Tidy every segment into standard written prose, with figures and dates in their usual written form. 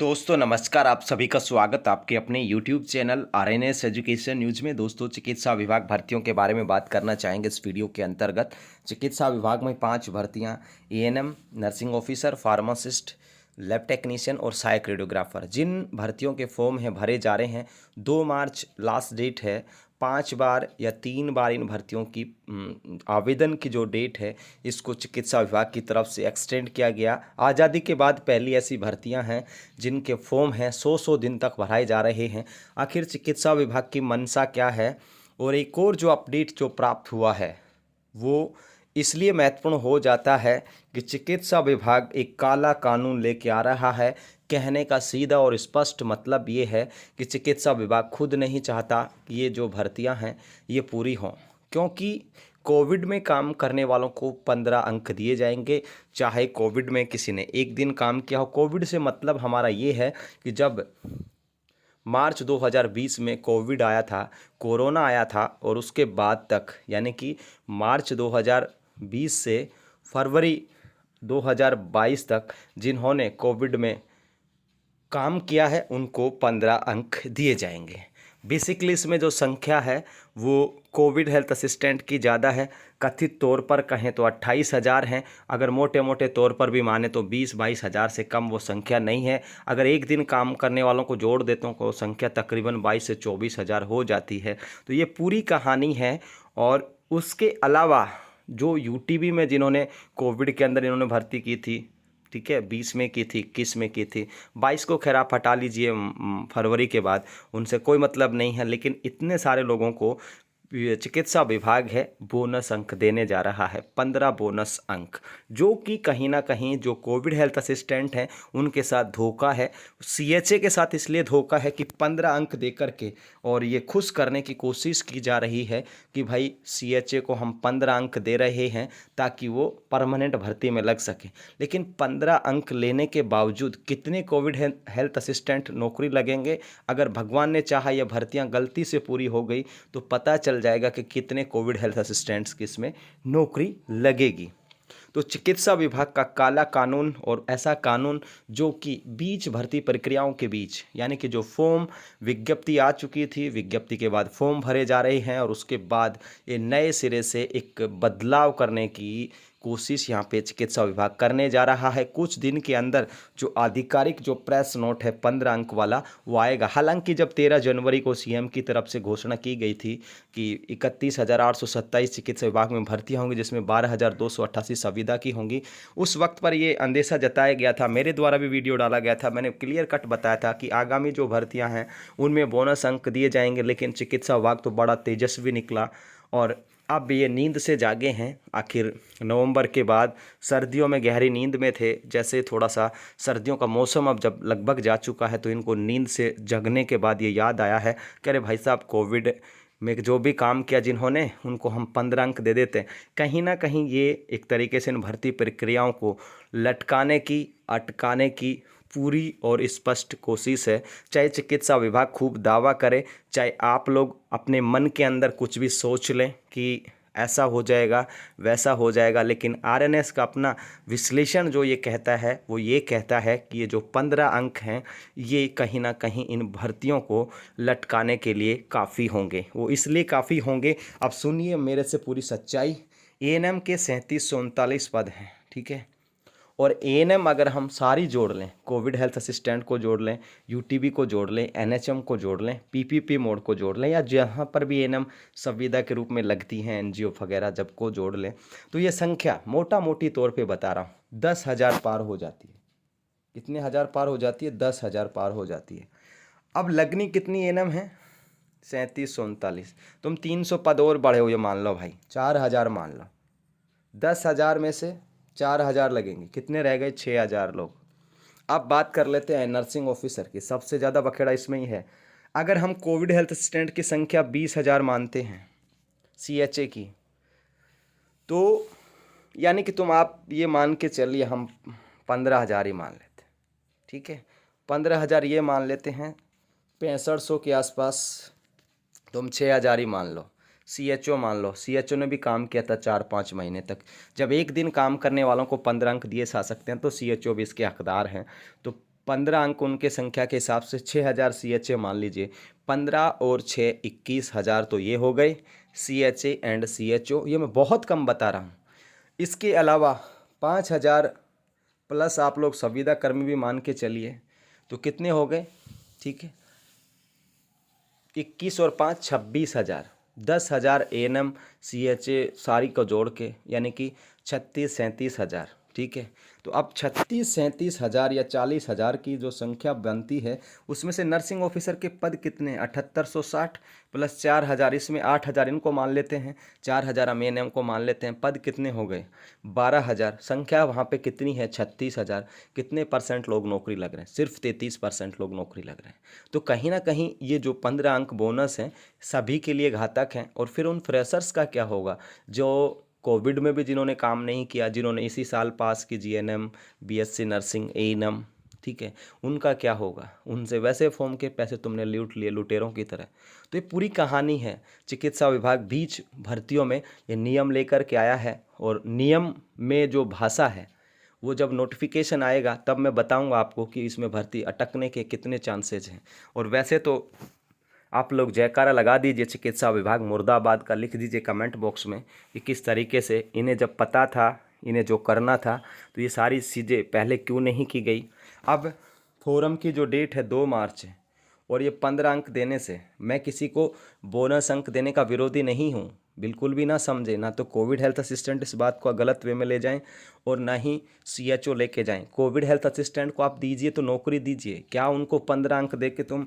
दोस्तों नमस्कार। आप सभी का स्वागत आपके अपने YouTube channel RNS education news में। दोस्तों चिकित्सा विभाग भर्तियों के बारे में बात करना चाहेंगे इस वीडियो के अंतर्गत। चिकित्सा विभाग में 5 भर्तियां ANM, nursing officer, pharmacist, lab technician और सहायक रेडियोग्राफर। जिन भर्तियों के फॉर्म हैं भरे जा रहे हैं, 2 मार्च लास्ट डेट है। 5 बार या 3 बार इन भर्तियों की आवेदन की जो डेट है इसको चिकित्सा विभाग की तरफ से एक्सटेंड किया गया। आज़ादी के बाद पहली ऐसी भर्तियां हैं जिनके फॉर्म हैं 100 दिन तक भराए जा रहे हैं। आखिर चिकित्सा विभाग की मंशा क्या है? और एक और जो अपडेट जो प्राप्त हुआ है वो इसलिए महत्वपूर्ण हो जाता है कि चिकित्सा विभाग एक काला कानून लेके आ रहा है। कहने का सीधा और स्पष्ट मतलब ये है कि चिकित्सा विभाग खुद नहीं चाहता कि ये जो भर्तियां हैं ये पूरी हों, क्योंकि कोविड में काम करने वालों को 15 अंक दिए जाएंगे, चाहे कोविड में किसी ने एक दिन काम किया हो। कोविड से मतलब हमारा ये है कि जब मार्च 2020 में कोविड आया था, कोरोना आया था, और उसके बाद तक यानी कि मार्च 2020 से फरवरी 2022 तक जिन्होंने कोविड में काम किया है उनको 15 अंक दिए जाएंगे। बेसिकली इसमें जो संख्या है वो कोविड हेल्थ असिस्टेंट की ज़्यादा है। कथित तौर पर कहें तो 28,000 हैं। अगर मोटे मोटे तौर पर भी माने तो 20-22 हज़ार से कम वो संख्या नहीं है। अगर एक दिन काम करने वालों को जोड़ देते हैं तो संख्या तकरीबन 22 से 24 हज़ार हो जाती है। तो ये पूरी कहानी है। और उसके अलावा जो यूटीबी में जिन्होंने कोविड के अंदर इन्होंने भर्ती की थी, ठीक है, 20 में की थी, 21 में की थी, 22 को खैर आप हटा लीजिए फरवरी के बाद, उनसे कोई मतलब नहीं है। लेकिन इतने सारे लोगों को ये चिकित्सा विभाग है बोनस अंक देने जा रहा है, 15 बोनस अंक, जो कि कहीं ना कहीं जो कोविड हेल्थ असिस्टेंट हैं उनके साथ धोखा है। सीएचए के साथ इसलिए धोखा है कि 15 अंक दे करके और ये खुश करने की कोशिश की जा रही है कि भाई सीएचए को हम 15 अंक दे रहे हैं ताकि वो परमानेंट भर्ती में लग सके। लेकिन 15 अंक लेने के बावजूद कितने कोविड हेल्थ असिस्टेंट नौकरी लगेंगे? अगर भगवान ने चाहा यह भर्तियां गलती से पूरी हो गई तो पता चल जाएगा कि कितने कोविड हेल्थ असिस्टेंट्स की इसमें नौकरी लगेगी। तो चिकित्सा विभाग का काला कानून, और ऐसा कानून जो कि बीच भर्ती प्रक्रियाओं के बीच, यानी कि जो फॉर्म विज्ञप्ति आ चुकी थी, विज्ञप्ति के बाद फॉर्म भरे जा रहे हैं और उसके बाद ये नए सिरे से एक बदलाव करने की कोशिश यहाँ पे चिकित्सा विभाग करने जा रहा है। कुछ दिन के अंदर जो आधिकारिक जो प्रेस नोट है 15 अंक वाला वो आएगा। हालांकि जब 13 जनवरी को सीएम की तरफ से घोषणा की गई थी कि 31,827 चिकित्सा विभाग में भर्तियां होंगी जिसमें 12,288 संविदा की होंगी, उस वक्त पर ये अंदेशा जताया गया था, मेरे द्वारा भी वीडियो डाला गया था, मैंने क्लियर कट बताया था कि आगामी जो भर्तियाँ हैं उनमें बोनस अंक दिए जाएंगे। लेकिन चिकित्सा विभाग तो बड़ा तेजस्वी निकला और अब ये नींद से जागे हैं। आखिर नवंबर के बाद सर्दियों में गहरी नींद में थे, जैसे थोड़ा सा सर्दियों का मौसम अब जब लगभग जा चुका है तो इनको नींद से जगने के बाद ये याद आया है कि अरे भाई साहब, कोविड में जो भी काम किया जिन्होंने उनको हम 15 अंक दे देते हैं। कहीं ना कहीं ये एक तरीके से इन भर्ती प्रक्रियाओं को लटकाने की, अटकाने की पूरी और स्पष्ट कोशिश है। चाहे चिकित्सा विभाग खूब दावा करे, चाहे आप लोग अपने मन के अंदर कुछ भी सोच लें कि ऐसा हो जाएगा वैसा हो जाएगा, लेकिन आरएनएस का अपना विश्लेषण जो ये कहता है वो ये कहता है कि ये जो 15 अंक हैं ये कहीं ना कहीं इन भर्तियों को लटकाने के लिए काफ़ी होंगे। वो इसलिए काफ़ी होंगे, अब सुनिए मेरे से पूरी सच्चाई। एएनएम के 3739 पद हैं, ठीक है, और एएनएम अगर हम सारी जोड़ लें, कोविड हेल्थ असिस्टेंट को जोड़ लें, यूटीबी को जोड़ लें, एनएचएम को जोड़ लें, पीपीपी मोड को जोड़ लें, या जहाँ पर भी एएनएम संविदा के रूप में लगती हैं एनजीओ वगैरह जब को जोड़ लें, तो ये संख्या मोटा मोटी तौर पे बता रहा हूँ 10,000 पार हो जाती है। कितने हज़ार पार हो जाती है? 10,000 पार हो जाती है। अब लगनी कितनी एएनएम है? 3739। तुम 300 पद और बढ़े हो, ये मान लो भाई 4,000 मान लो। 10,000 में से 4,000 लगेंगे, कितने रह गए? 6,000 लोग। अब बात कर लेते हैं नर्सिंग ऑफिसर की, सबसे ज़्यादा बखेड़ा इसमें ही है। अगर हम कोविड हेल्थ असिस्टेंट की संख्या 20,000 मानते हैं सीएचए की, तो यानी कि तुम आप ये मान के चलिए हम 15,000 ही मान लेते हैं, ठीक है, 15,000 ये मान लेते हैं, 6500 के आसपास तुम 6,000 ही मान लो। सीएचओ मान लो, सीएचओ ने भी काम किया था 4-5 महीने तक। जब एक दिन काम करने वालों को 15 अंक दिए जा सकते हैं तो सीएचओ भी इसके हकदार हैं। तो 15 अंक उनके संख्या के हिसाब से 6000 CHA मान लीजिए, 15 और 6 21,000, तो ये हो गए CHA एंड CHO। ये मैं बहुत कम बता रहा हूँ। इसके अलावा 5,000 प्लस आप लोग संविदा कर्मी भी मान के चलिए, तो कितने हो गए? ठीक है, 21 और 5 26,000, 10,000 ANM CHA सारी को जोड़ के, यानी कि 36-37,000। ठीक है, तो अब 36-37,000 या 40,000 की जो संख्या बनती है, उसमें से नर्सिंग ऑफिसर के पद कितने? 7860 प्लस 4,000, इसमें 8,000 इनको मान लेते हैं, 4,000 हम ANM को मान लेते हैं। पद कितने हो गए? 12,000। संख्या वहाँ पे कितनी है? 36,000। कितने % लोग नौकरी लग रहे हैं? सिर्फ 33% लोग नौकरी लग रहे हैं। तो कहीं ना कहीं ये जो 15 अंक बोनस हैं सभी के लिए घातक हैं। और फिर उन फ्रेशर्स का क्या होगा जो कोविड में भी जिन्होंने काम नहीं किया, जिन्होंने इसी साल पास की GNM, BSc नर्सिंग, ANM, ठीक है, उनका क्या होगा? उनसे वैसे फॉर्म के पैसे तुमने लूट लिए लुटेरों की तरह। तो ये पूरी कहानी है। चिकित्सा विभाग बीच भर्तियों में ये नियम लेकर के आया है, और नियम में जो भाषा है वो जब नोटिफिकेशन आएगा तब मैं बताऊंगा आपको कि इसमें भर्ती अटकने के कितने चांसेज हैं। और वैसे तो आप लोग जयकारा लगा दीजिए चिकित्सा विभाग मुर्दाबाद का, लिख दीजिए कमेंट बॉक्स में कि किस तरीके से इन्हें जब पता था, इन्हें जो करना था, तो ये सारी चीज़ें पहले क्यों नहीं की गई। अब फोरम की जो डेट है 2 मार्च है, और ये 15 अंक देने से मैं किसी को बोनस अंक देने का विरोधी नहीं हूँ, बिल्कुल भी ना समझे। ना तो कोविड हेल्थ असिस्टेंट इस बात को गलत वे में ले जाएं, और ना ही CHO लेके जाएं। कोविड हेल्थ असिस्टेंट को आप दीजिए तो नौकरी दीजिए, क्या उनको 15 अंक दे के तुम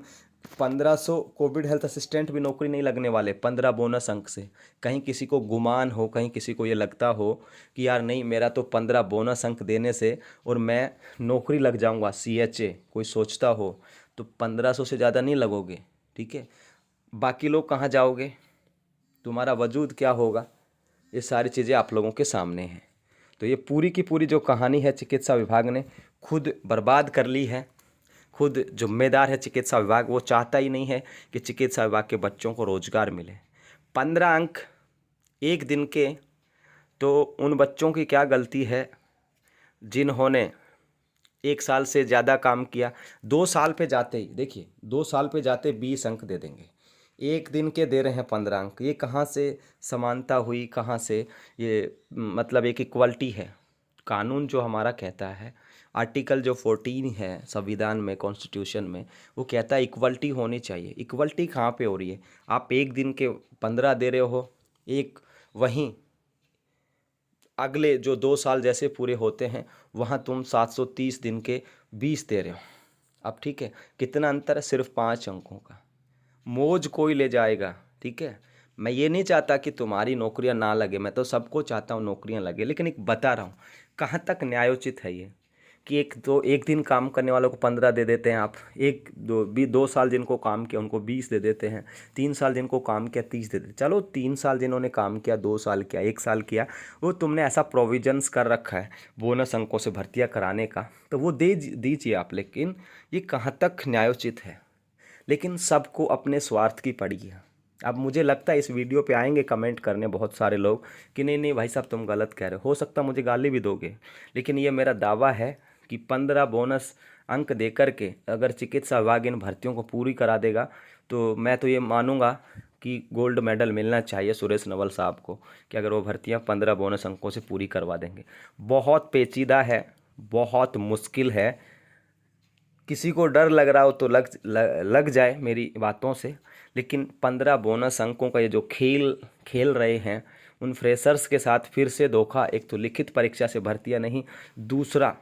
1500 कोविड हेल्थ असिस्टेंट भी नौकरी नहीं लगने वाले 15 बोनस अंक से। कहीं किसी को गुमान हो, कहीं किसी को ये लगता हो कि यार नहीं, मेरा तो 15 बोनस अंक देने से और मैं नौकरी लग जाऊंगा CHA, कोई सोचता हो, तो 1500 से ज़्यादा नहीं लगोगे। ठीक है, बाकी लोग कहाँ जाओगे? तुम्हारा वजूद क्या होगा? ये सारी चीज़ें आप लोगों के सामने हैं। तो ये पूरी की पूरी जो कहानी है चिकित्सा विभाग ने खुद बर्बाद कर ली है। खुद जिम्मेदार है चिकित्सा विभाग, वो चाहता ही नहीं है कि चिकित्सा विभाग के बच्चों को रोजगार मिले। 15 अंक एक दिन के, तो उन बच्चों की क्या गलती है जिन्होंने 1 साल से ज़्यादा काम किया। 2 साल पे जाते ही देखिए, 2 साल पे जाते 20 अंक दे देंगे, एक दिन के दे रहे हैं 15 अंक। ये कहाँ से समानता हुई? कहाँ से ये मतलब एक इक्वलिटी है? कानून जो हमारा कहता है, आर्टिकल जो 14 है संविधान में, कॉन्स्टिट्यूशन में, वो कहता है इक्वलिटी होनी चाहिए। इक्वलिटी कहाँ पे हो रही है? आप एक दिन के 15 दे रहे हो, एक वहीं अगले जो 2 साल जैसे पूरे होते हैं वहाँ तुम 730 दिन के 20 दे रहे हो। अब ठीक है, कितना अंतर है? सिर्फ 5 अंकों का। मौज कोई ले जाएगा। ठीक है, मैं ये नहीं चाहता कि तुम्हारी नौकरियां ना लगे, मैं तो सबको चाहता हूँ नौकरियां लगे, लेकिन एक बता रहा हूँ कहाँ तक न्यायोचित है ये कि एक दिन काम करने वालों को 15 दे देते हैं आप, 2 साल जिनको काम किया उनको 20 दे देते हैं, 3 साल जिनको काम किया 30 दे देते। चलो 3 साल जिन्होंने काम किया, 2 साल किया, 1 साल किया, वो तुमने ऐसा प्रोविजंस कर रखा है बोनस अंकों से भर्तियाँ कराने का, तो वो दे दीजिए आप। लेकिन ये कहाँ तक न्यायोचित है? लेकिन सबको अपने स्वार्थ की पड़ी है। अब मुझे लगता है इस वीडियो पे आएंगे कमेंट करने बहुत सारे लोग कि नहीं नहीं भाई साहब तुम गलत कह रहे हो सकता मुझे गाली भी दोगे, लेकिन ये मेरा दावा है कि 15 बोनस अंक दे कर के अगर चिकित्सा विभाग इन भर्तियों को पूरी करा देगा, तो मैं तो ये मानूंगा कि गोल्ड मेडल मिलना चाहिए सुरेश नवल साहब को, कि अगर वो भर्तियाँ 15 बोनस अंकों से पूरी करवा देंगे। बहुत पेचीदा है, बहुत मुश्किल है। किसी को डर लग रहा हो तो लग जाए मेरी बातों से, लेकिन 15 बोनस अंकों का ये जो खेल रहे हैं उन फ्रेशर्स के साथ फिर से धोखा। एक तो लिखित परीक्षा से भर्तियां नहीं, दूसरा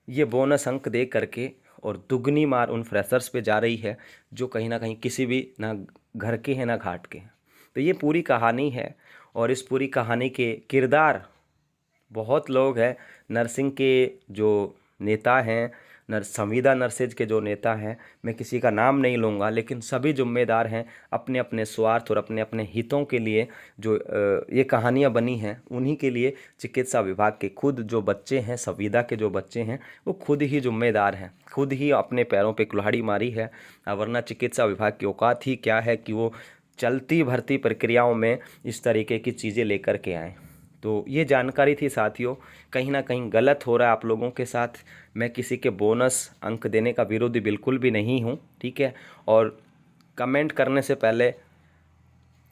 ये बोनस अंक दे करके और दुगनी मार उन फ्रेशर्स पे जा रही है जो कहीं ना कहीं किसी भी ना घर के हैं ना घाट के हैं। तो ये पूरी कहानी है, और इस पूरी कहानी के किरदार बहुत लोग हैं। नर्सिंग के जो नेता हैं, संविदा नर्सेज के जो नेता हैं, मैं किसी का नाम नहीं लूँगा, लेकिन सभी जिम्मेदार हैं अपने अपने स्वार्थ और अपने अपने हितों के लिए। जो ये कहानियाँ बनी हैं उन्हीं के लिए चिकित्सा विभाग के खुद जो बच्चे हैं, संविदा के जो बच्चे हैं, वो खुद ही जिम्मेदार हैं, खुद ही अपने पैरों पे कुल्हाड़ी मारी है। वरना चिकित्सा विभाग की औकात ही क्या है कि वो चलती भर्ती प्रक्रियाओं में इस तरीके की चीज़ें लेकर के आएँ। तो ये जानकारी थी साथियों, कहीं ना कहीं गलत हो रहा है आप लोगों के साथ। मैं किसी के बोनस अंक देने का विरोधी बिल्कुल भी नहीं हूँ, ठीक है। और कमेंट करने से पहले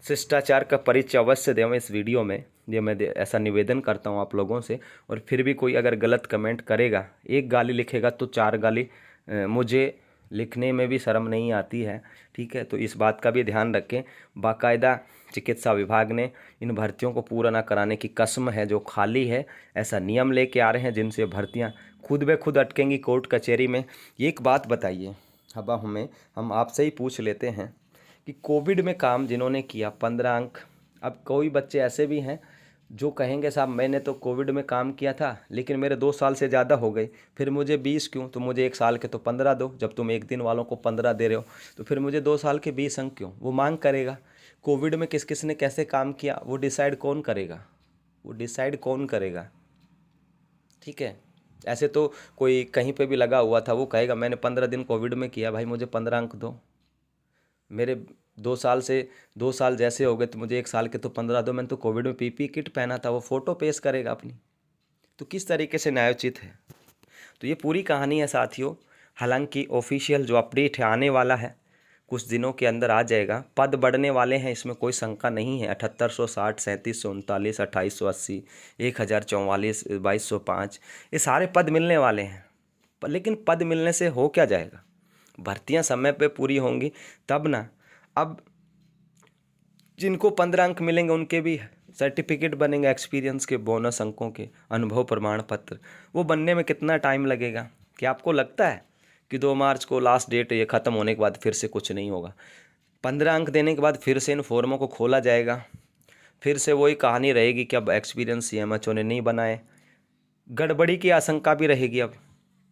शिष्टाचार का परिचय अवश्य दें इस वीडियो में, ये मैं ऐसा निवेदन करता हूँ आप लोगों से। और फिर भी कोई अगर गलत कमेंट करेगा, एक गाली लिखेगा तो 4 गाली मुझे लिखने में भी शर्म नहीं आती है, ठीक है। तो इस बात का भी ध्यान रखें। बाकायदा चिकित्सा विभाग ने इन भर्तियों को पूरा ना कराने की कसम है जो खाली है। ऐसा नियम लेके आ रहे हैं जिनसे भर्तियां खुद ब खुद अटकेंगी कोर्ट कचहरी में। एक बात बताइए, अब हम आपसे ही पूछ लेते हैं कि कोविड में काम जिन्होंने किया 15 अंक, अब कोई बच्चे ऐसे भी हैं जो कहेंगे साहब मैंने तो कोविड में काम किया था लेकिन मेरे 2 साल से ज़्यादा हो गए, फिर मुझे 20 क्यों, तो मुझे 1 साल के तो 15 दो। जब तुम एक दिन वालों को 15 दे रहे हो तो फिर मुझे 2 साल के 20 अंक क्यों। वो मांग करेगा। कोविड में किस किस ने कैसे काम किया वो डिसाइड कौन करेगा, वो डिसाइड कौन करेगा, ठीक है। ऐसे तो कोई कहीं पे भी लगा हुआ था वो कहेगा मैंने 15 दिन कोविड में किया, भाई मुझे 15 अंक दो। मेरे 2 साल जैसे हो गए तो मुझे 1 साल के तो 15 दो, मैंने तो कोविड में पीपी किट पहना था, वो फ़ोटो पेश करेगा अपनी। तो किस तरीके से न्यायोचित है। तो ये पूरी कहानी है साथियों। हालांकि ऑफिशियल जो अपडेट है आने वाला है, कुछ दिनों के अंदर आ जाएगा। पद बढ़ने वाले हैं, इसमें कोई शंका नहीं है। 7860, 3739, 2880, 1044, 2205, ये सारे पद मिलने वाले हैं। लेकिन पद मिलने से हो क्या जाएगा, भर्तियां समय पे पूरी होंगी तब ना। अब जिनको 15 अंक मिलेंगे उनके भी सर्टिफिकेट बनेंगे, एक्सपीरियंस के, बोनस अंकों के, अनुभव प्रमाण पत्र, वो बनने में कितना टाइम लगेगा। क्या आपको लगता है कि 2 मार्च को लास्ट डेट, ये ख़त्म होने के बाद फिर से कुछ नहीं होगा? 15 अंक देने के बाद फिर से इन फॉर्मों को खोला जाएगा, फिर से वही कहानी रहेगी कि अब एक्सपीरियंस सीएमएचओ ने नहीं बनाए। गड़बड़ी की आशंका भी रहेगी। अब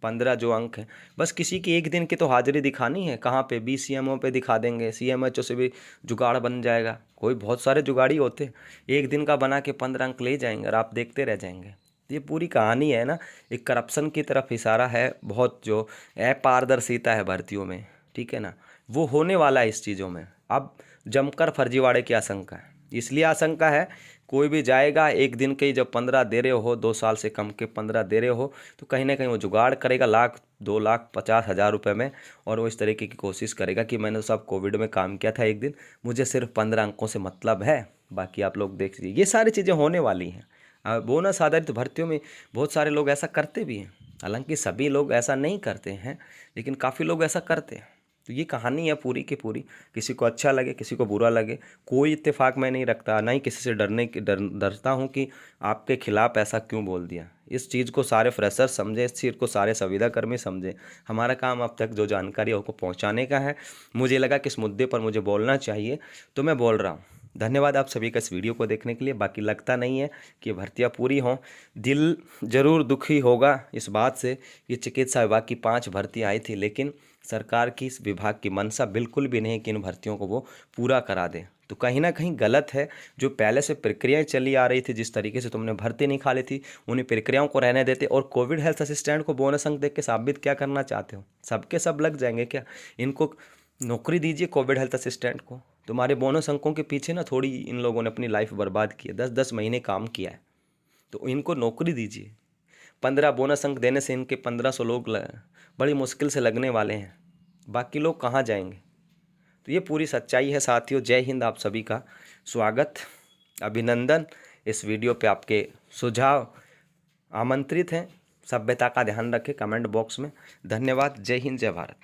15 जो अंक है, बस किसी की एक दिन की तो हाजिरी दिखानी है, कहाँ पे, बीसीएमओ पे दिखा देंगे, सीएमएचओ से भी जुगाड़ बन जाएगा। कोई बहुत सारे जुगाड़ी होते, एक दिन का बना के 15 अंक ले जाएंगे और आप देखते रह जाएंगे। ये पूरी कहानी है ना, एक करप्शन की तरफ इशारा है, बहुत जो अपारदर्शिता है भर्तियों में, ठीक है ना, वो होने वाला है इस चीज़ों में। अब जमकर फर्जीवाड़े की आशंका है, इसलिए आशंका है कोई भी जाएगा एक दिन के ही जब 15 दे रहे हो, 2 साल से कम के 15 दे रहे हो, तो कहीं ना कहीं वो जुगाड़ करेगा 1,00,000 2,50,000 रुपये में। और वो इस तरीके की कोशिश करेगा कि मैंने तो सब कोविड में काम किया था एक दिन, मुझे सिर्फ 15 अंकों से मतलब है, बाकी आप लोग देख लीजिए। ये सारी चीज़ें होने वाली हैं। बोनस आधारित भर्तियों में बहुत सारे लोग ऐसा करते भी हैं, हालांकि सभी लोग ऐसा नहीं करते हैं, लेकिन काफ़ी लोग ऐसा करते हैं। तो ये कहानी है पूरी की पूरी। किसी को अच्छा लगे, किसी को बुरा लगे, कोई इत्तेफाक मैं नहीं रखता, ना ही किसी से डरता हूँ कि आपके खिलाफ ऐसा क्यों बोल दिया। इस चीज़ को सारे फ्रेशर समझे, इस चीज़ को सारे संविदाकर्मी समझे। हमारा काम अब तक जो जानकारी है उसको पहुँचाने का है। मुझे लगा कि इस मुद्दे पर मुझे बोलना चाहिए तो मैं बोल रहा हूँ। धन्यवाद आप सभी का इस वीडियो को देखने के लिए। बाकी लगता नहीं है कि भर्तियां पूरी हों। दिल जरूर दुखी होगा इस बात से कि चिकित्सा विभाग की 5 भर्तियां आई थी, लेकिन सरकार की, इस विभाग की मंशा बिल्कुल भी नहीं कि इन भर्तियों को वो पूरा करा दे। तो कहीं ना कहीं गलत है। जो पहले से प्रक्रियाएं चली आ रही थी, जिस तरीके से तुमने भर्ती निकाली थी, उन्हीं प्रक्रियाओं को रहने देते। और कोविड हेल्थ असिस्टेंट को बोनस अंक देख के साबित क्या करना चाहते हो? सबके सब लग जाएंगे क्या? इनको नौकरी दीजिए कोविड हेल्थ असिस्टेंट को। तुम्हारे बोनस अंकों के पीछे ना थोड़ी इन लोगों ने अपनी लाइफ बर्बाद की है, 10-10 महीने काम किया है, तो इनको नौकरी दीजिए। 15 बोनस अंक देने से इनके 1500 लोग बड़ी मुश्किल से लगने वाले हैं, बाकी लोग कहाँ जाएंगे? तो ये पूरी सच्चाई है साथियों। जय हिंद। आप सभी का स्वागत, अभिनंदन। इस वीडियो पे आपके सुझाव आमंत्रित हैं। सभ्यता का ध्यान रखें कमेंट बॉक्स में। धन्यवाद। जय हिंद, जय भारत।